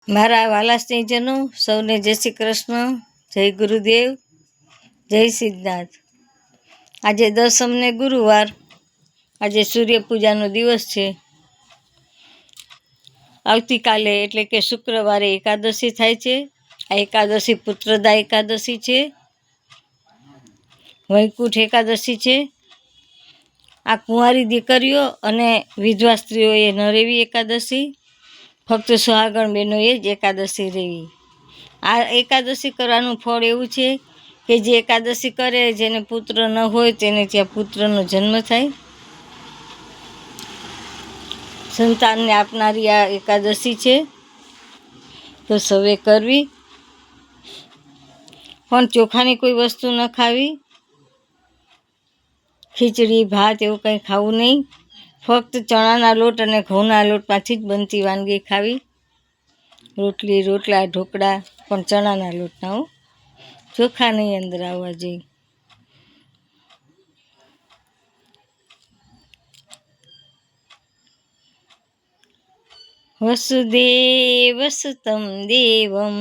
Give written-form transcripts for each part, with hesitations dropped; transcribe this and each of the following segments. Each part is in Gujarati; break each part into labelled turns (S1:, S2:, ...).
S1: મારા વાલા સ્નેહીજનો સૌને જય શ્રી કૃષ્ણ, જય ગુરુદેવ, જય સિદ્ધનાથ. આજે દસમને ગુરુવાર, આજે સૂર્ય પૂજાનો દિવસ છે. આવતીકાલે એટલે કે શુક્રવારે એકાદશી થાય છે. આ એકાદશી પુત્રદા એકાદશી છે, વૈકુંઠ એકાદશી છે. આ કુંવારી દીકરીઓ અને વિધવા સ્ત્રીઓએ ન રહેવી એકાદશી, ફક્ત સુહાગણ બહેનોએ જ એકાદશી રહેવી. આ એકાદશી કરવાનું ફળ એવું છે કે જે એકાદશી કરે, જેને પુત્ર ન હોય તેને ત્યાં પુત્રનો જન્મ થાય. સંતાનને આપનારી આ એકાદશી છે, તો સૌએ કરવી. પણ ચોખાની કોઈ વસ્તુ ન ખાવી, ખીચડી ભાત એવું કંઈ ખાવું નહીં. ફક્ત ચણાના લોટ અને ઘઉંના લોટમાંથી જ બનતી વાનગી ખાવી. રોટલી, રોટલા, ઢોકળા પણ ચણાના લોટના હો, ચોખા નહીં અંદર આવવા જોઈએ. વસુદેવ સુતમ દેવમ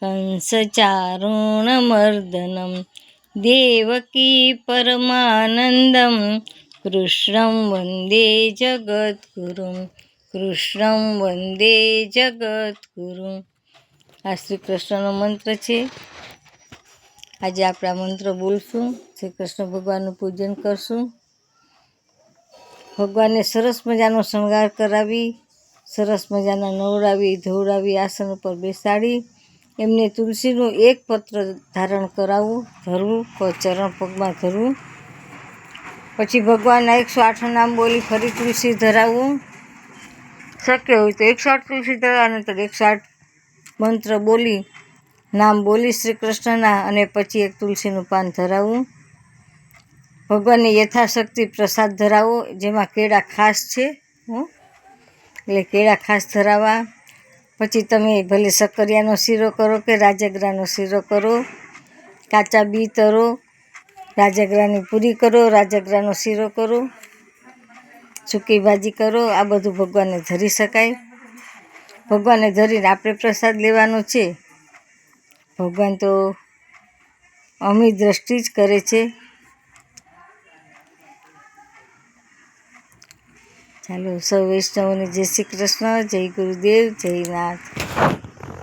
S1: કંસચારુણમર્દનમ દેવકી પરમાનંદમ કૃષ્ણં વંદે જગદ્ગુરુમ, કૃષ્ણં વંદે જગદ્ગુરુમ. આ શ્રી કૃષ્ણનો મંત્ર છે. આજે આપણે આ મંત્ર બોલશું, શ્રી કૃષ્ણ ભગવાનનું પૂજન કરશું. ભગવાનને સરસ મજાનો શણગાર કરાવી, સરસ મજાના નવડાવી ધોવડાવી આસન ઉપર બેસાડી એમને તુલસીનું એક પત્ર ધારણ કરાવવું, ધરવું, ચરણ પગમાં ધરવું. પછી ભગવાનના 108 નામ બોલી ફરી તુલસી ધરાવવું. શક્ય હોય તો 108 તુલસી ધરાવવા, તો 108 મંત્ર બોલી, નામ બોલી શ્રી કૃષ્ણના, અને પછી એક તુલસીનું પાન ધરાવવું. ભગવાનને યથાશક્તિ પ્રસાદ ધરાવો, જેમાં કેળા ખાસ છે, એટલે કેળા ખાસ ધરાવવા. પછી તમે ભલે શક્કરિયાનો શીરો કરો કે રાજગરાનો શીરો કરો, કાચા બી તરો, રાજગરાની પૂરી કરો, રાજગરાનો શીરો કરો, સૂકી ભાજી કરો. આ બધું ભગવાનને ધરી શકાય. ભગવાનને ધરીને આપણે પ્રસાદ લેવાનો છે. ભગવાન તો અમી દ્રષ્ટિ જ કરે છે. ચાલો સૌ વૈષ્ણવોને જય શ્રી કૃષ્ણ, જય ગુરુદેવ, જય નાથ.